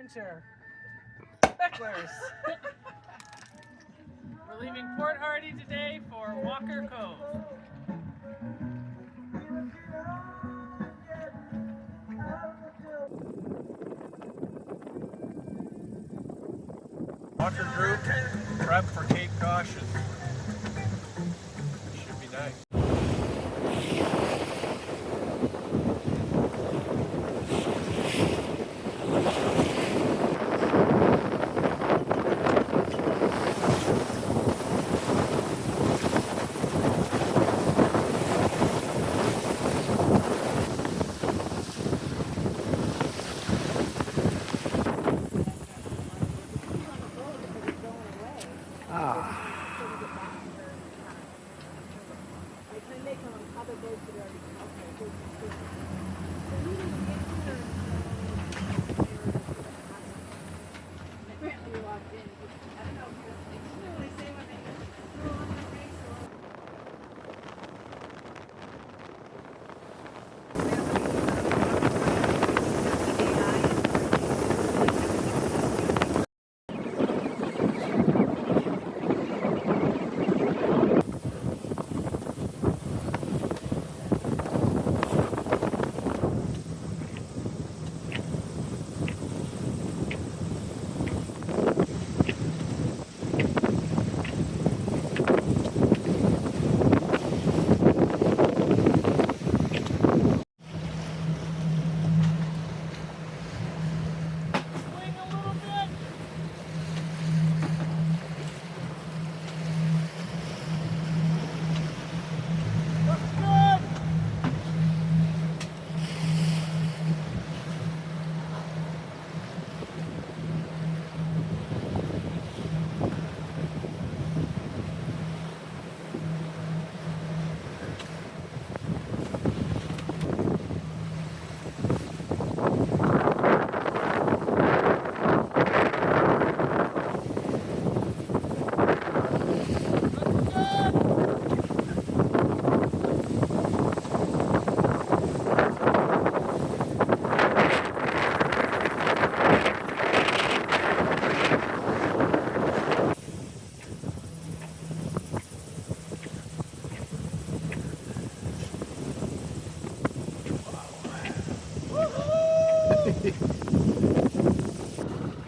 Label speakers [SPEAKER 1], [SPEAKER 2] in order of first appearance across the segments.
[SPEAKER 1] adventure. Specklers. We're leaving Port Hardy today for Walker Cove.
[SPEAKER 2] Walker group, prep for Cape Caution. Should be nice.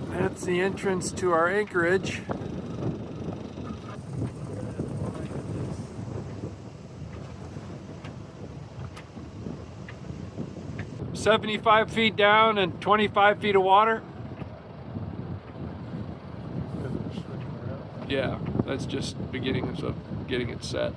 [SPEAKER 3] That's the entrance to our anchorage. "75 feet down and 25 feet of water." Yeah, that's just beginning of getting it set.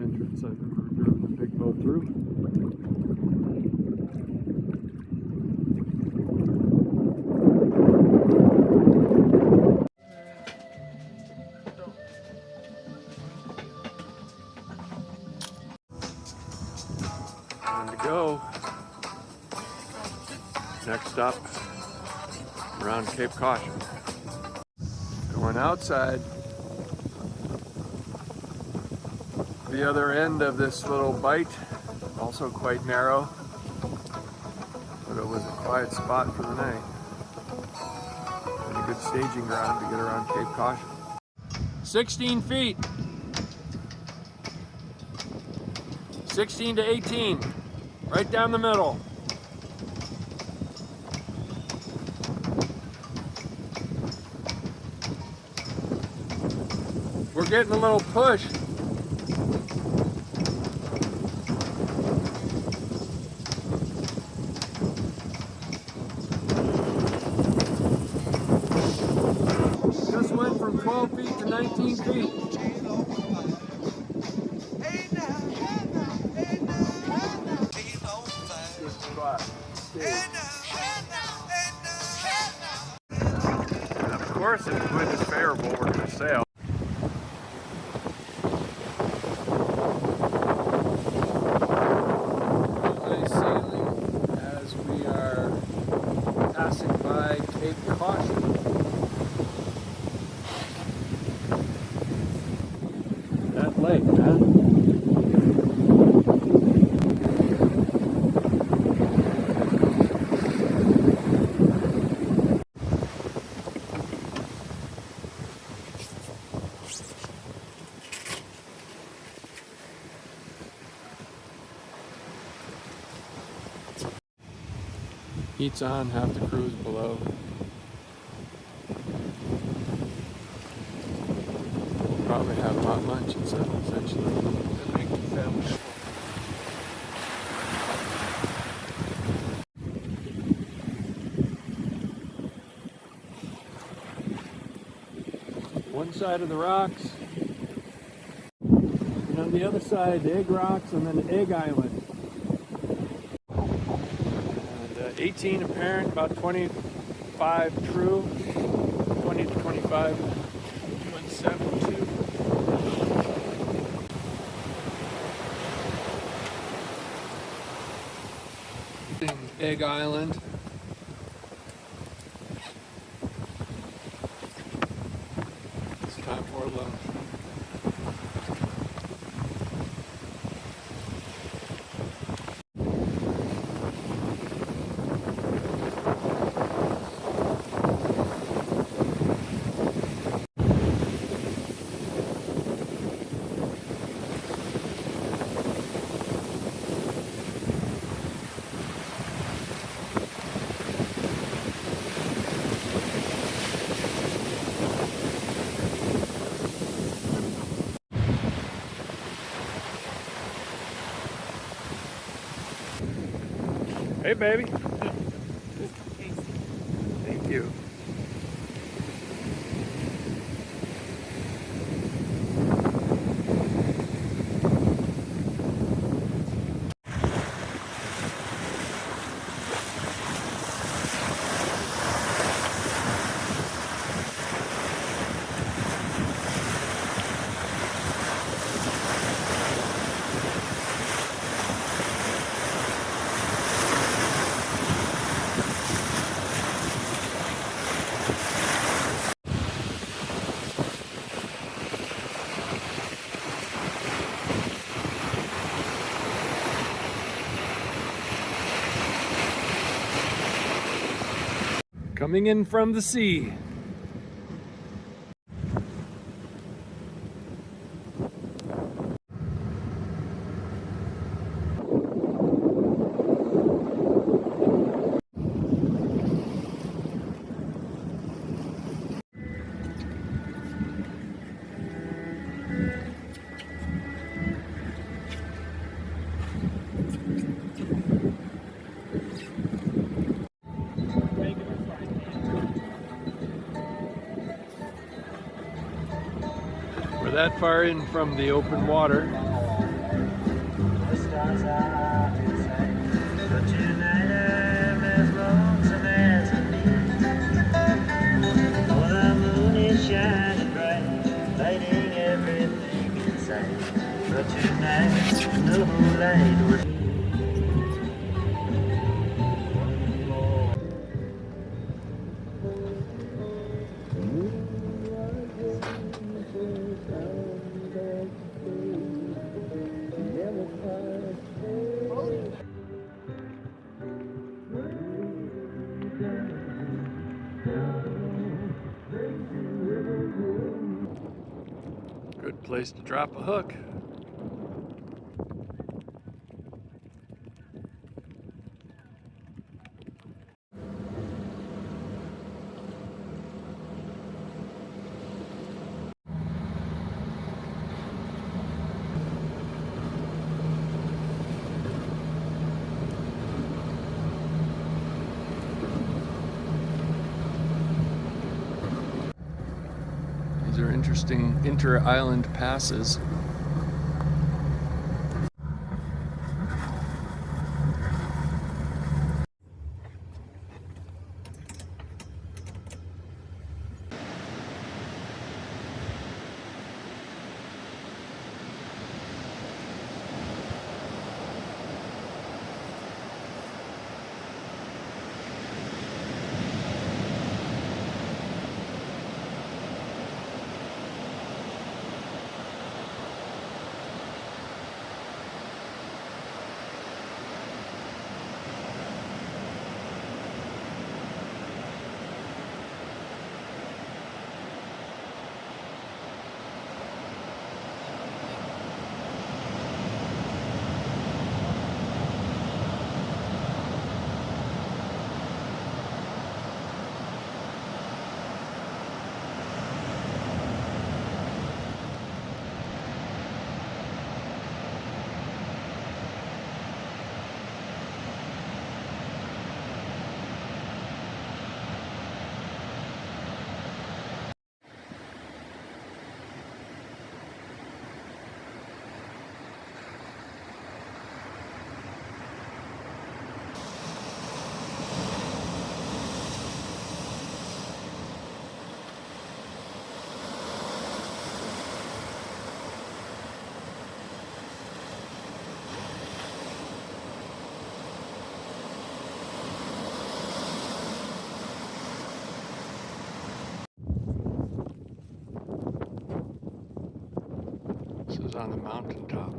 [SPEAKER 3] Entrance I've ever driven a big boat through. Time to go. Next stop, around Cape Caution. Going outside. The other end of this little bight, also quite narrow, but it was a quiet spot for the night. And a good staging ground to get around Cape Caution. 16 feet. 16 to 18, right down the middle. We're getting a little push. Just went from 12 feet to 19 feet. Good spot. course, if the wind is favorable, we're going to sail. Nice sailing as we are passing by Cape Caution. That lake, man. Heat's on, half the crew's below. We'll probably have hot lunch essentially. One side of the rocks, and on the other side, the Egg Rocks, and then Egg Island. 18 apparent, about 25 true, 20 to 25, 172. Egg Island. It's time for lunch. Hey, baby. Thank you. Coming in from the sea. We're that far in from the open water. Good place to drop a hook. These are interesting inter-island passes. This is on the mountaintop.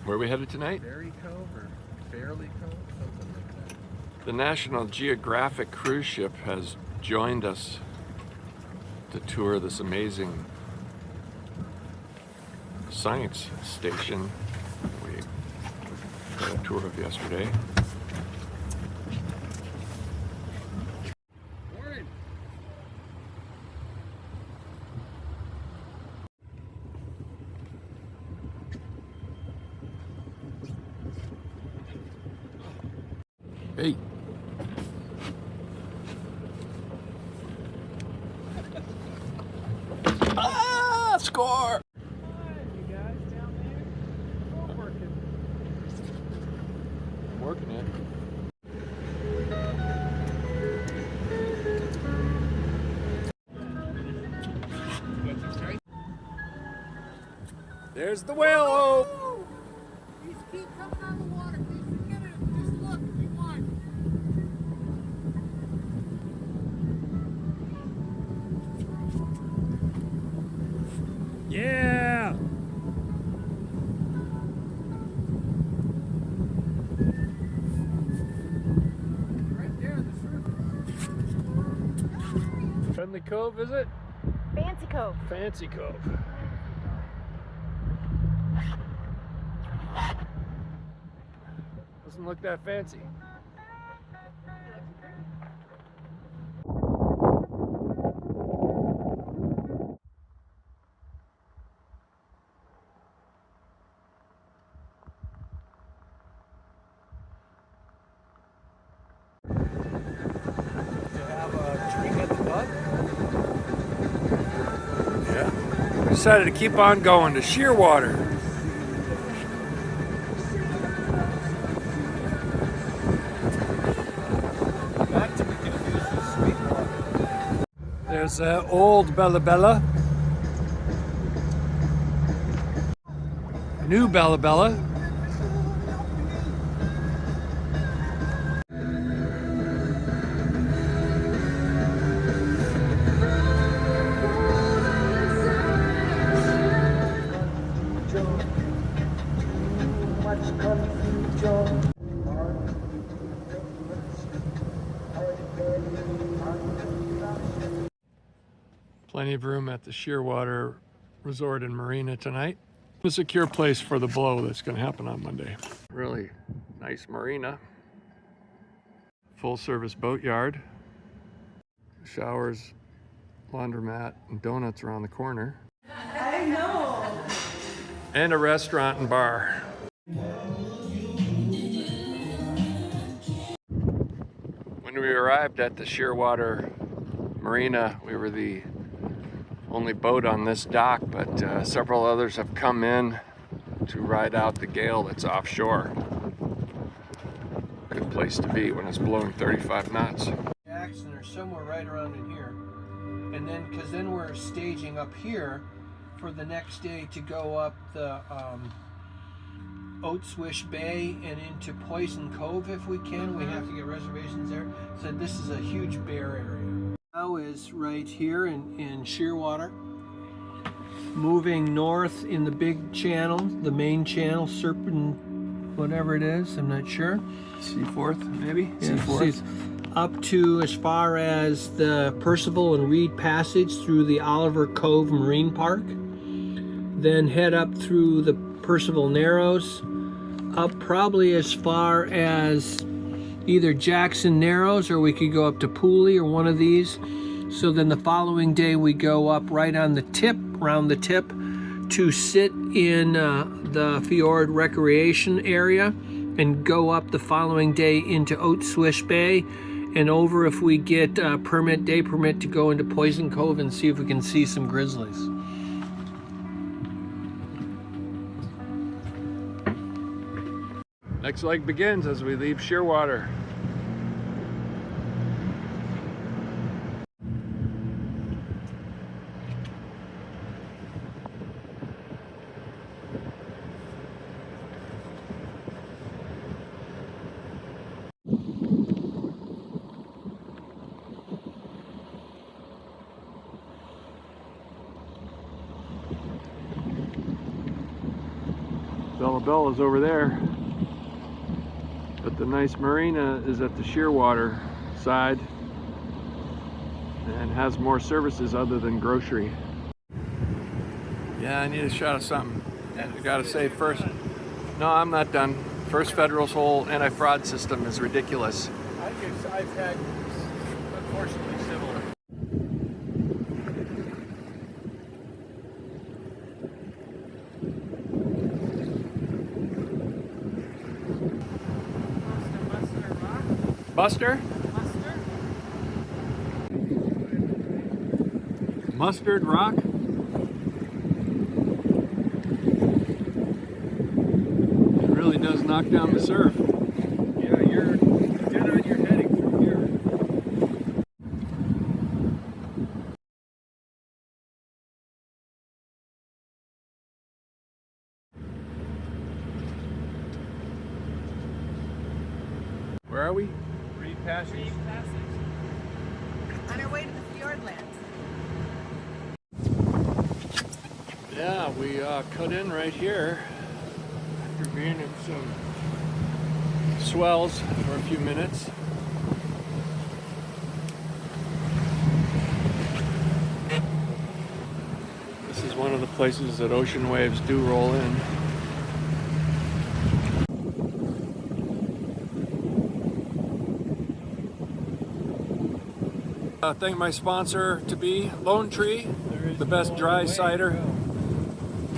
[SPEAKER 3] Where are we headed tonight?
[SPEAKER 2] Berry Cove or Fairly Cove? Something like that.
[SPEAKER 3] The National Geographic cruise ship has joined us to tour this amazing science station we had a tour of yesterday.
[SPEAKER 2] Morning.
[SPEAKER 3] Hey. Ah, score!
[SPEAKER 1] You guys down there? We're working.
[SPEAKER 3] I'm working it. There's the whale hole!
[SPEAKER 4] These keep coming out of the water. Please forget it. Just look. We won.
[SPEAKER 3] Yeah!
[SPEAKER 4] Right there in the surface.
[SPEAKER 3] Friendly Cove, is it?
[SPEAKER 5] Fancy Cove.
[SPEAKER 3] Fancy Cove. Doesn't look that fancy. Yeah. We decided to keep on going to Shearwater.
[SPEAKER 2] Not to be confused with Sweetwater.
[SPEAKER 3] There's old Bella Bella. New Bella Bella. Plenty of room at the Shearwater Resort and Marina tonight. A secure place for the blow that's going to happen on Monday. Really nice marina. Full service boatyard. Showers, laundromat, and donuts around the corner.
[SPEAKER 5] I know.
[SPEAKER 3] And a restaurant and bar. When we arrived at the Shearwater Marina, we were the only boat on this dock, but several others have come in to ride out the gale that's offshore. Good place to be when it's blowing 35 knots.
[SPEAKER 2] Jackson or somewhere right around in here. And then, because then we're staging up here for the next day to go up the Oatswish Bay and into Poison Cove if we can. We have to get reservations there. So this is a huge bear area. Now is right here in Shearwater. Moving north in the big channel, the main channel, whatever it is. I'm not sure.
[SPEAKER 3] Seaforth, maybe?
[SPEAKER 2] Yeah,
[SPEAKER 3] Seaforth.
[SPEAKER 2] it's up to as far as the Percival and Reed Passage through the Oliver Cove Marine Park. Then head up through the Percival Narrows, up probably as far as either Jackson Narrows, or we could go up to Pooley or one of these. So then the following day we go up right on the tip, around the tip, to sit in the fjord recreation area and go up the following day into Oat Swish Bay and over if we get a day permit to go into Poison Cove and see if we can see some grizzlies.
[SPEAKER 3] Next leg begins as we leave Shearwater. Bella is over there, but the nice marina is at the Shearwater side and has more services other than grocery. Yeah, I need a shot of something. I gotta say first, no, I'm not done. First Federal's whole anti-fraud system is ridiculous.
[SPEAKER 2] I've had, unfortunately, similar.
[SPEAKER 3] Buster? Mustard Rock? It really does knock down the surf.
[SPEAKER 2] Yeah, you're dead on your heading from here.
[SPEAKER 3] Where are we?
[SPEAKER 2] Reed Passage.
[SPEAKER 5] On our way to the Fjordlands.
[SPEAKER 3] Yeah, we cut in right here after being in some swells for a few minutes. This is one of the places that ocean waves do roll in. Thank my sponsor to be Lone Tree, the best dry cider.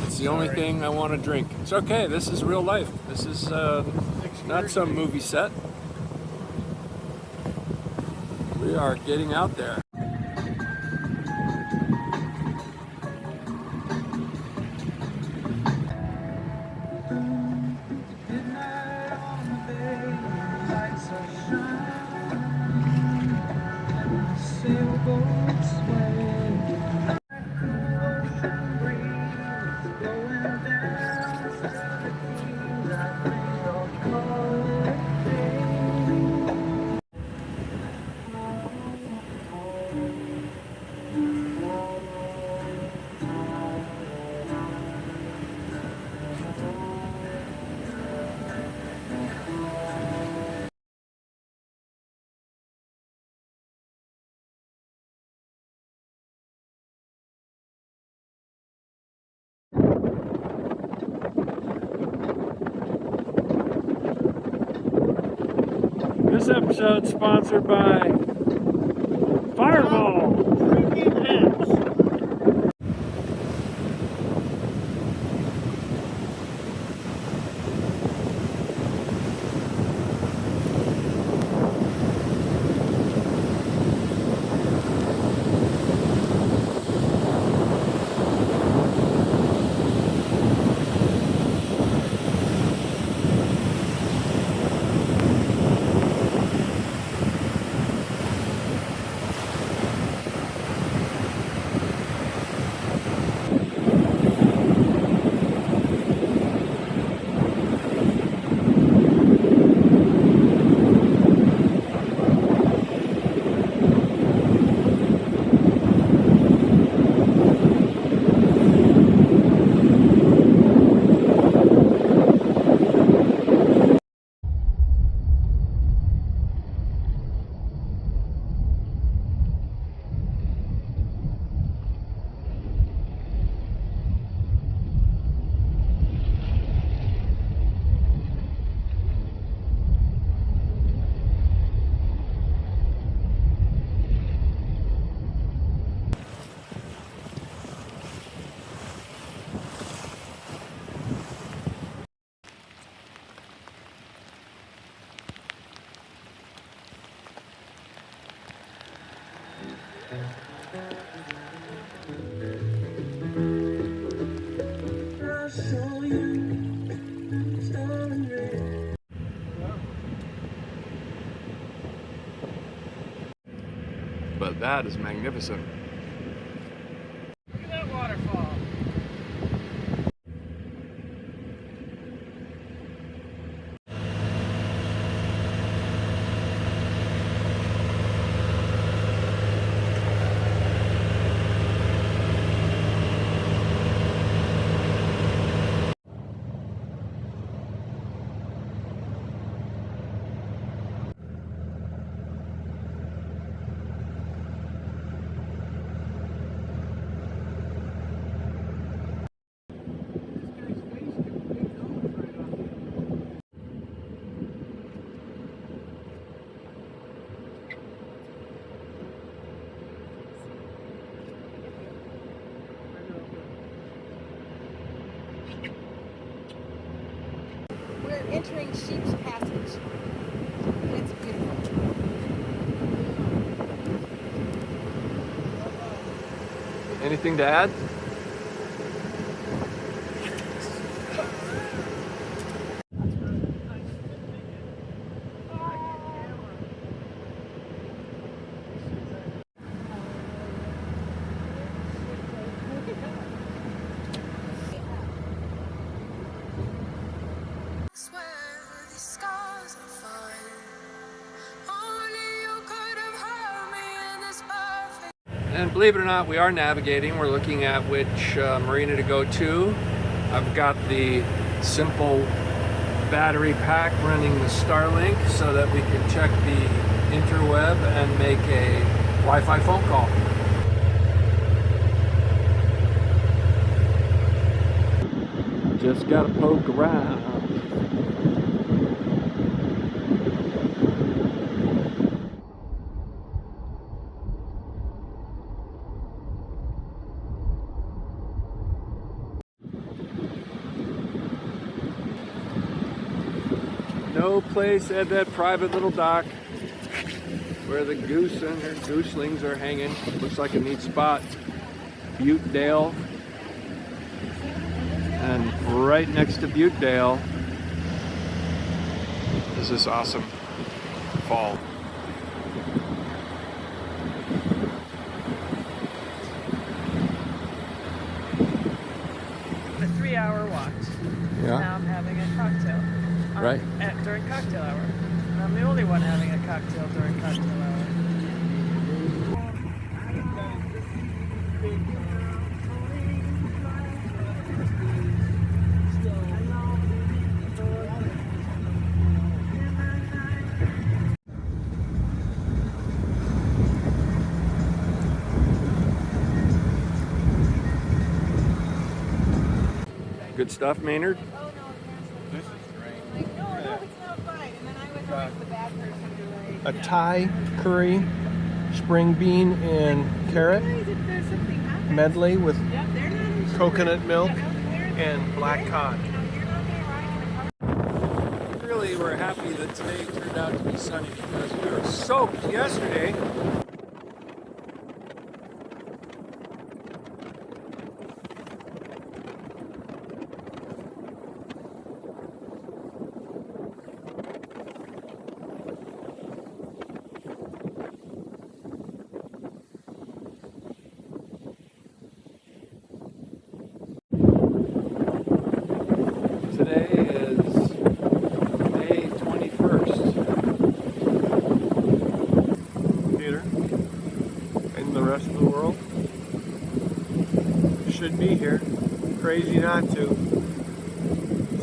[SPEAKER 3] It's the only thing I want to drink. It's okay, this is real life. This is not some movie set. We are getting out there. This episode sponsored by Fireball. That is magnificent.
[SPEAKER 1] Look at that waterfall.
[SPEAKER 5] We're entering Sheep's Passage. It's beautiful.
[SPEAKER 3] Anything to add? And believe it or not, we are navigating. We're looking at which marina to go to. I've got the simple battery pack running the Starlink so that we can check the interweb and make a Wi-Fi phone call. Just gotta poke around. No place at that private little dock where the goose and her gooselings are hanging. Looks like a neat spot. Butte Dale. And right next to Butte Dale is this awesome fall.
[SPEAKER 1] A 3-hour watch.
[SPEAKER 3] Yeah.
[SPEAKER 1] Now I'm having a cocktail.
[SPEAKER 3] Right.
[SPEAKER 1] During cocktail hour. And I'm the only one having a cocktail during cocktail hour.
[SPEAKER 3] Good stuff, Maynard.
[SPEAKER 2] A Thai curry, spring bean and carrot medley with coconut milk and black cod.
[SPEAKER 3] Really, we're happy that today turned out to be sunny because we were soaked yesterday. Today is May 21st.
[SPEAKER 2] Peter and the rest of the world should be here. Crazy not to.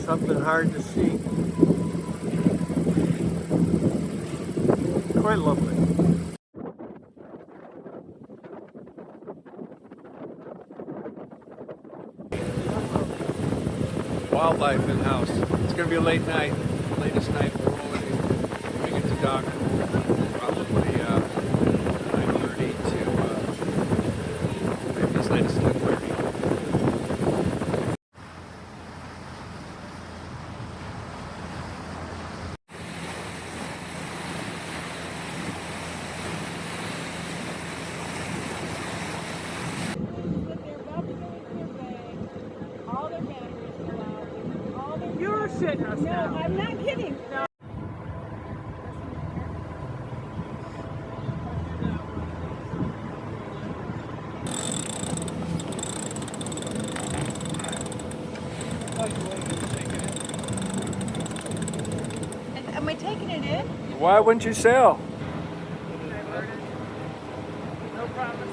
[SPEAKER 2] Something hard to see. Quite lovely.
[SPEAKER 3] Wildlife in-house. It's going to be a late night. Latest night we're rolling. We get to dock probably 9:30 to maybe as late as 10:30.
[SPEAKER 1] You're shitting us now.
[SPEAKER 5] I'm not kidding. And am I taking it in?
[SPEAKER 3] Why wouldn't you sail?
[SPEAKER 1] Diverted. No promises.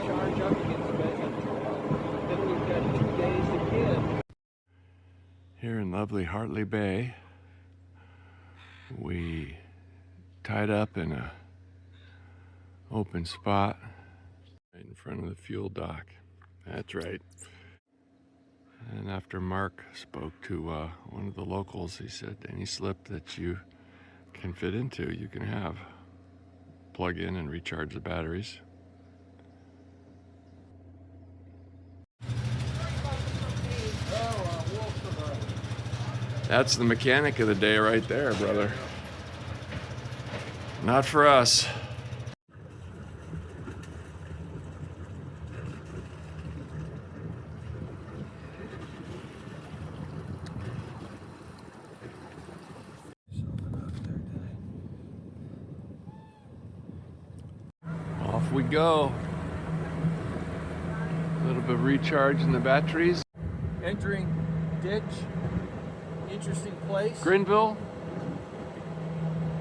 [SPEAKER 2] Charge up against it. Then we've got 2 days again.
[SPEAKER 3] Here in lovely Hartley Bay, we tied up in a open spot right in front of the fuel dock. That's right. And after Mark spoke to one of the locals, he said any slip that you can fit into, you can have. Plug in and recharge the batteries. That's the mechanic of the day right there, brother. Not for us. Off we go. A little bit of recharging the batteries.
[SPEAKER 2] Entering ditch. Interesting place.
[SPEAKER 3] Grinville.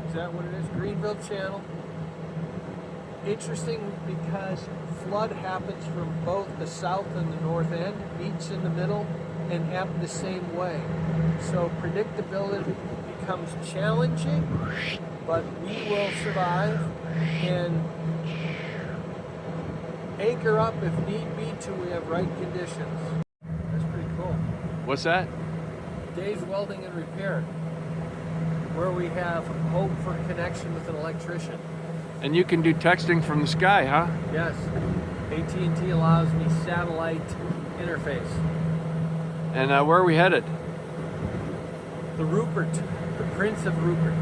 [SPEAKER 2] Is that what it is? Greenville Channel. Interesting because flood happens from both the south and the north end, meets in the middle, and happen the same way. So predictability becomes challenging, but we will survive and anchor up if need be till we have right conditions. That's pretty cool.
[SPEAKER 3] What's that?
[SPEAKER 2] Dave's Welding and Repair, where we have hope for connection with an electrician.
[SPEAKER 3] And you can do texting from the sky, huh?
[SPEAKER 2] Yes, AT&T allows me satellite interface.
[SPEAKER 3] And where are we headed?
[SPEAKER 2] The Rupert, the Prince of Rupert.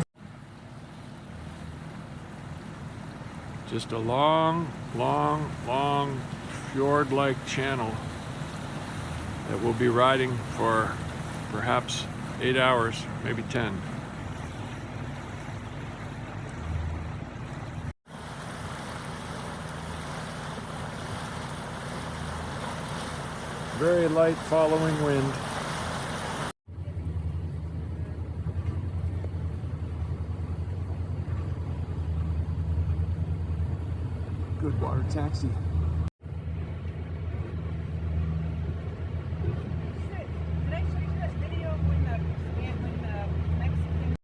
[SPEAKER 3] Just a long, long, long fjord-like channel that we'll be riding for perhaps 8 hours, maybe 10. Very light following wind. Good water taxi.
[SPEAKER 5] Did I show you that video of when the Mexican...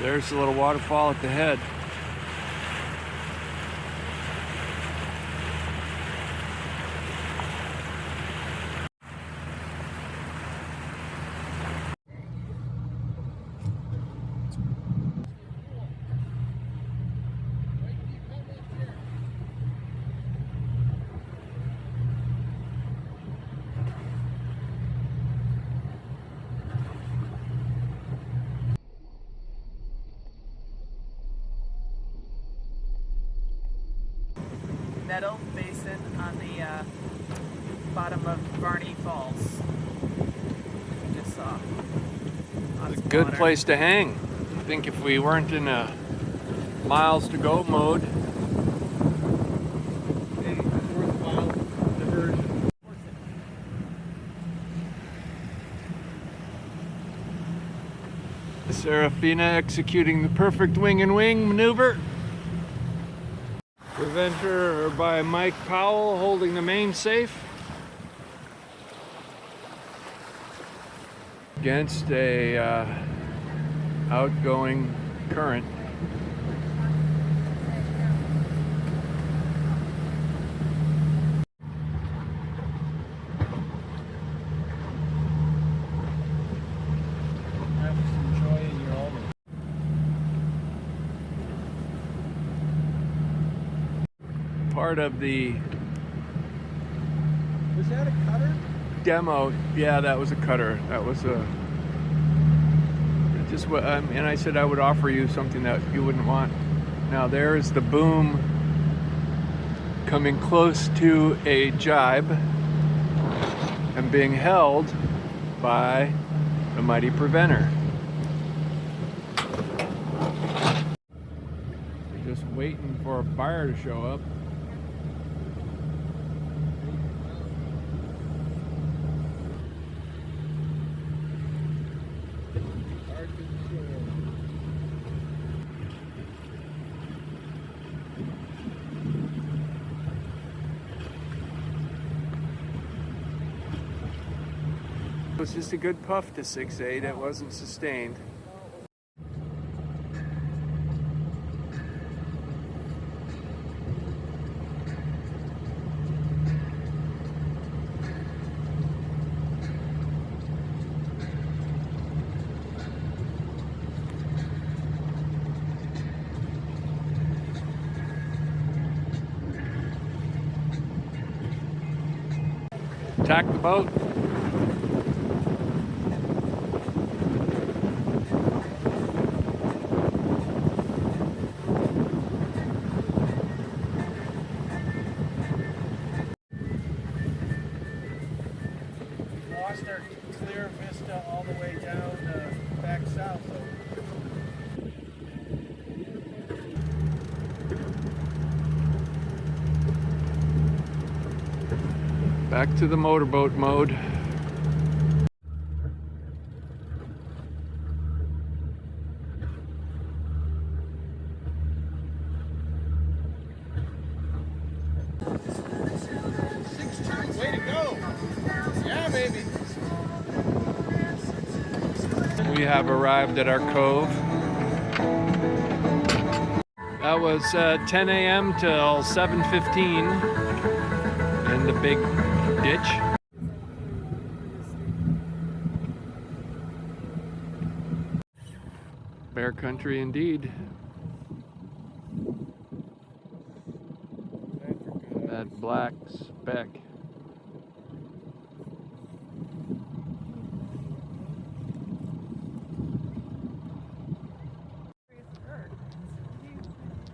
[SPEAKER 3] There's a little waterfall at the head.
[SPEAKER 1] Meadow basin on the bottom of Varney Falls. We just saw.
[SPEAKER 3] It's a good place to hang. I think if we weren't in a miles to go mode.
[SPEAKER 2] A worthwhile diversion.
[SPEAKER 3] Serafina executing the perfect wing and wing maneuver. Preventer by Mike Powell holding the main safe against a outgoing current.
[SPEAKER 2] Have some joy in your own.
[SPEAKER 3] Part of the
[SPEAKER 2] Was that a cutter?
[SPEAKER 3] demo, yeah, that was a cutter. That was a just what, and I said I would offer you something that you wouldn't want. Now there is the boom coming close to a jibe and being held by the mighty preventer. Just waiting for a buyer to show up. was just a good puff to 6.8. It wasn't sustained. Tack the boat.
[SPEAKER 2] Lost our clear vista all the way down back south.
[SPEAKER 3] Back to the motorboat mode.
[SPEAKER 2] Way to go! Yeah, baby.
[SPEAKER 3] We have arrived at our cove. That was 10 a.m. till 7:15 in the big ditch. Bear country indeed. That black speck.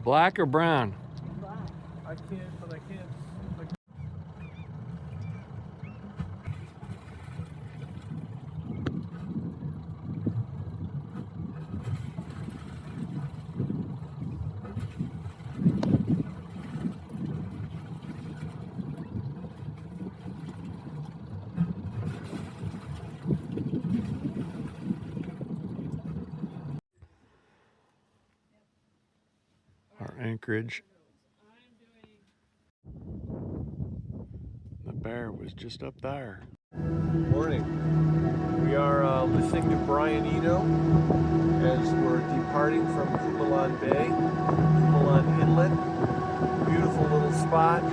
[SPEAKER 3] Black or brown?
[SPEAKER 2] I can't, but I can't.
[SPEAKER 3] Our anchorage. The bear was just up there.
[SPEAKER 6] Morning. We are listening to Brian Eno as we're departing from Kumalan Bay, Kumalan Inlet. Beautiful little spot.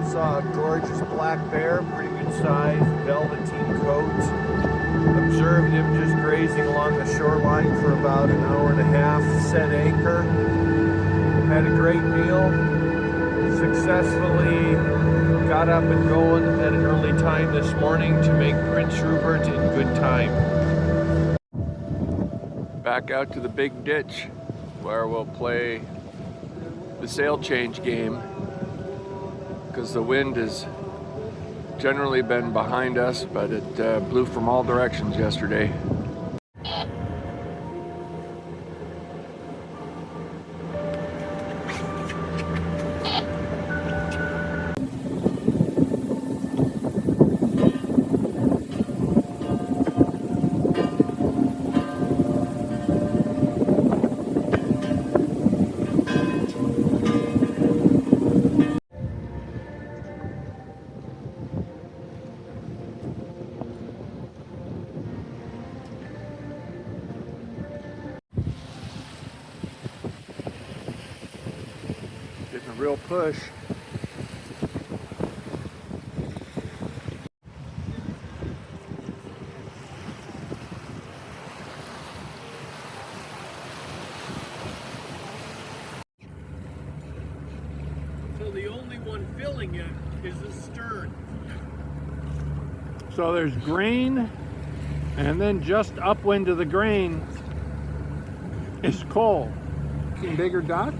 [SPEAKER 6] Saw a gorgeous black bear, pretty good size, velveteen coat. Observed him just grazing along the shoreline for about an hour and a half, set anchor. Had a great meal. Successfully got up and going at an early time this morning to make Prince Rupert in good time.
[SPEAKER 3] Back out to the big ditch where we'll play the sail change game because the wind has generally been behind us, but it blew from all directions yesterday. Getting a real push.
[SPEAKER 2] So the only one filling it is the stern.
[SPEAKER 3] So there's grain, and then just upwind of the grain is coal. Bigger dock?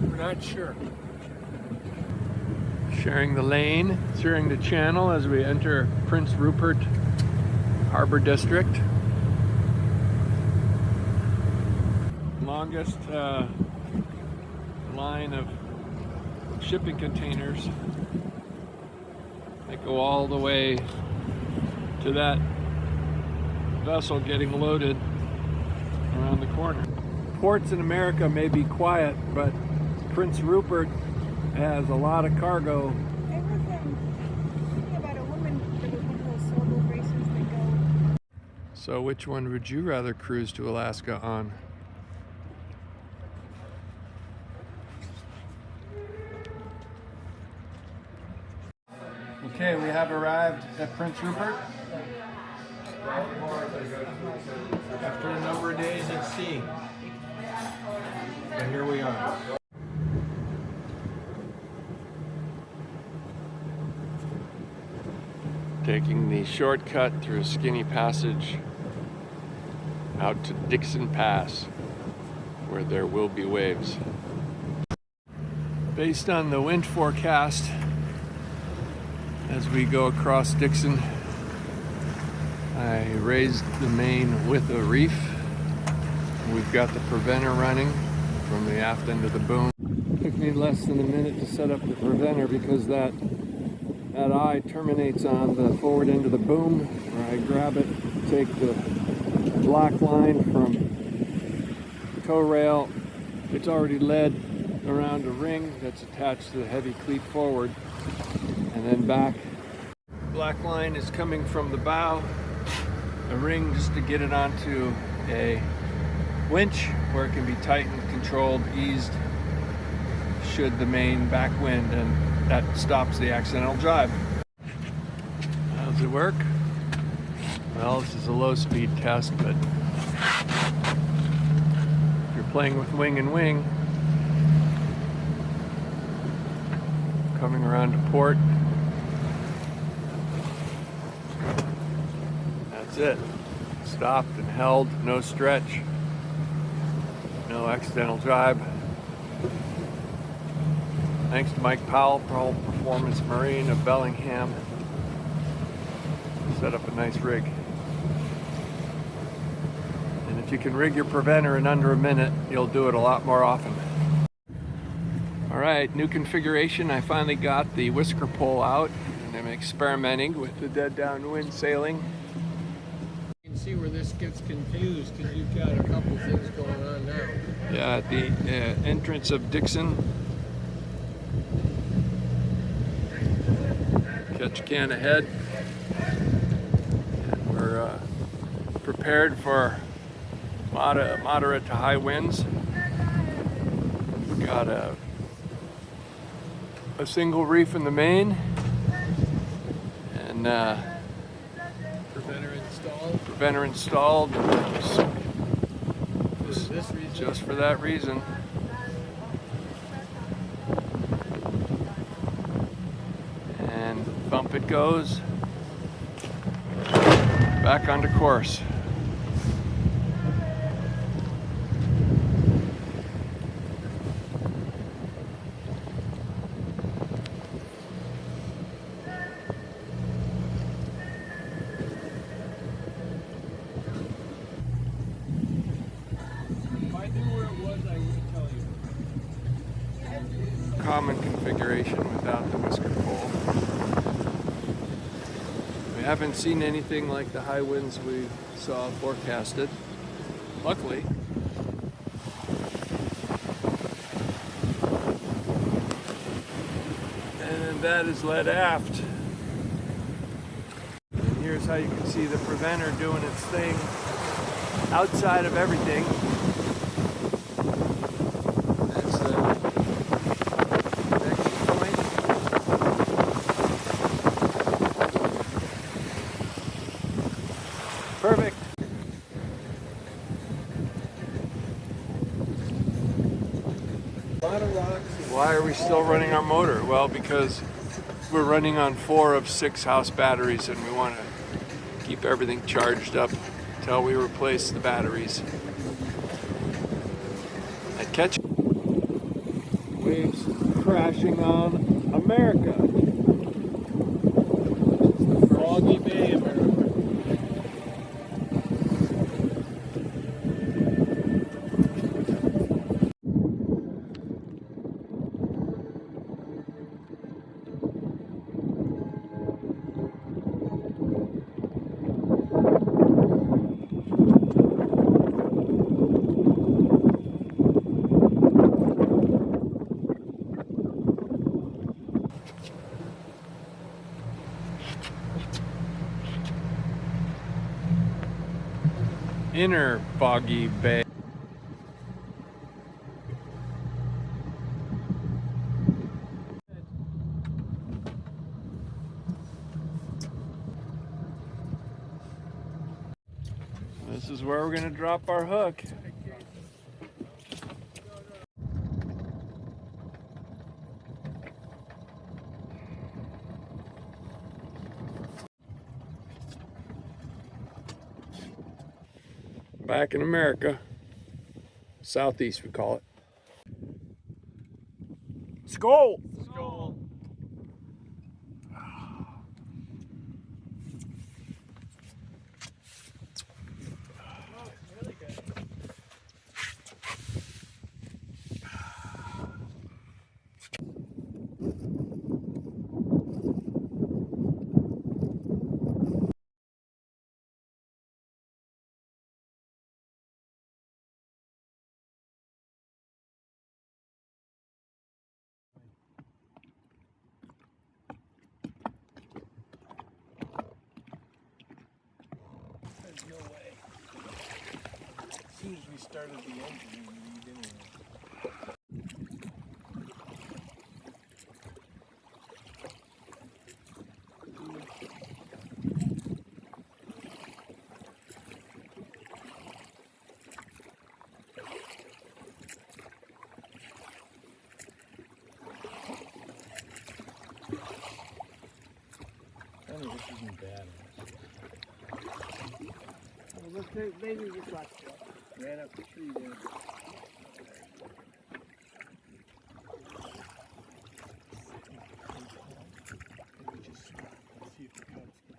[SPEAKER 2] We're not sure.
[SPEAKER 3] Sharing the lane, steering the channel as we enter Prince Rupert Harbor District. Longest line of shipping containers. They go all the way to that vessel getting loaded around the corner. Ports in America may be quiet, but Prince Rupert has a lot of cargo.
[SPEAKER 5] There was something about a woman that was
[SPEAKER 3] So which one would you rather cruise to Alaska on? Okay, we have arrived at Prince Rupert.
[SPEAKER 2] After a number of days at sea. And here we are.
[SPEAKER 3] Taking the shortcut through a skinny passage out to Dixon Pass, where there will be waves. Based on the wind forecast, as we go across Dixon, I raised the main with a reef. We've got the preventer running from the aft end of the boom. Took me less than a minute to set up the preventer because that eye terminates on the forward end of the boom, where I grab it, take the black line from the tow rail. It's already led around a ring that's attached to the heavy cleat forward, and then back. Black line is coming from the bow, a ring just to get it onto a winch where it can be tightened, controlled, eased should the main backwind, and that stops the accidental drive. How does it work? Well, this is a low speed test, but if you're playing with wing and wing, coming around to port, that's it. Stopped and held, no stretch, no accidental drive. Thanks to Mike Powell, Pearl Performance Marine of Bellingham. Set up a nice rig. And if you can rig your preventer in under a minute, you'll do it a lot more often. All right, new configuration. I finally got the whisker pole out, and I'm experimenting with the dead downwind sailing.
[SPEAKER 2] You can see where this gets confused because you've got a couple things going on now.
[SPEAKER 3] Yeah, at the entrance of Dixon, Ketchikan ahead, and we're prepared for moderate to high winds. We've got a single reef in the main, and preventer installed just for that reason. Bump it goes, back onto course.
[SPEAKER 2] If I knew where it was, I would tell you.
[SPEAKER 3] Common configuration without the whisker pole. We haven't seen anything like the high winds we saw forecasted, luckily. And that is led aft. And here's how you can see the preventer doing its thing outside of everything. That's the connection point. Perfect. Why are we still running our motor? Well, because we're running on 4 of 6 house batteries, and we want to keep everything charged up until we replace the batteries. At Ketchikan, waves crashing on America.
[SPEAKER 2] Foggy Bay, America.
[SPEAKER 3] inner foggy bay. This is where we're going to drop our hook. Back in America, southeast we call it. SKOAL!
[SPEAKER 6] SKOAL.
[SPEAKER 1] Really good.
[SPEAKER 6] There's no way. As soon as we started the engine, we need anyway. I think this isn't bad.
[SPEAKER 1] Well, look, maybe we got to
[SPEAKER 6] Ran up the tree there. Maybe just stop and see if the cubs go.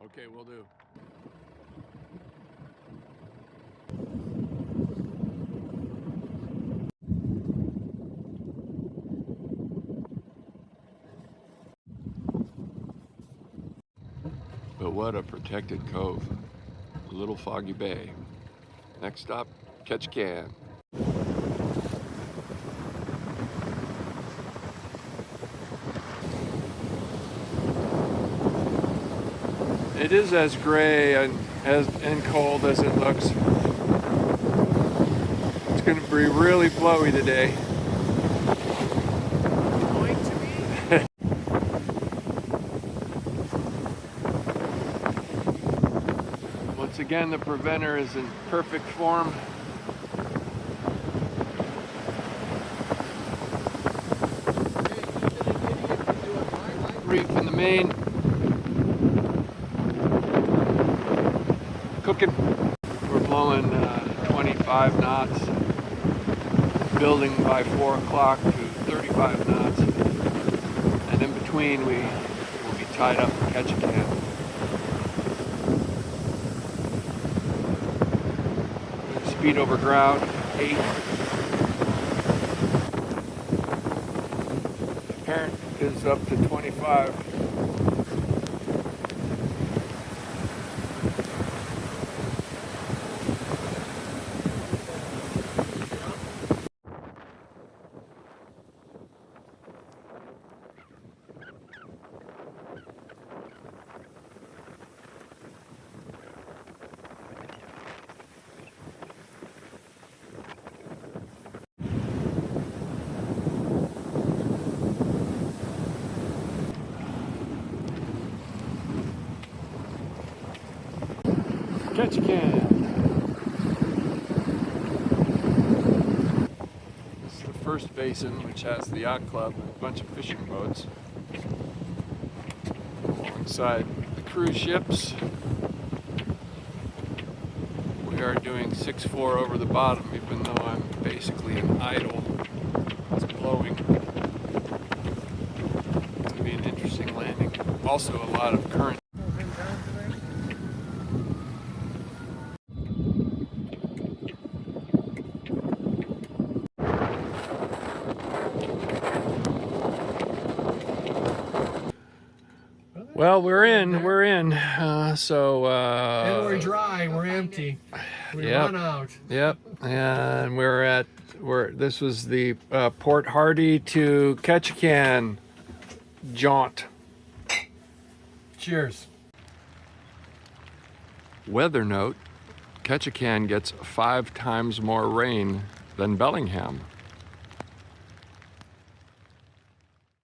[SPEAKER 3] Okay, we'll do. But what a protected cove. A little foggy bay. Next stop, Ketchikan. It is as gray and cold as it looks. It's going to be really blowy today.
[SPEAKER 1] going to be.
[SPEAKER 3] Once again, the preventer is in perfect form. Reef in the main. Cooking. We're blowing 25 knots, building by 4 o'clock to 35 knots, and in between we will be tied up in Ketchikan. Speed over ground, 8. Apparent is up to 25. Ketchikan. This is the first basin, which has the yacht club and a bunch of fishing boats alongside the cruise ships. We are doing 6-4 over the bottom, even though I'm basically an idle. It's blowing. It's going to be an interesting landing. Also a lot of current. Well, we're in. We're in. So.
[SPEAKER 2] And we're dry. We're empty. We
[SPEAKER 3] Yep.
[SPEAKER 2] run out.
[SPEAKER 3] Yep. And we're at. This was the Port Hardy to Ketchikan jaunt.
[SPEAKER 2] Cheers.
[SPEAKER 3] Weather note: Ketchikan gets 5 times more rain than Bellingham.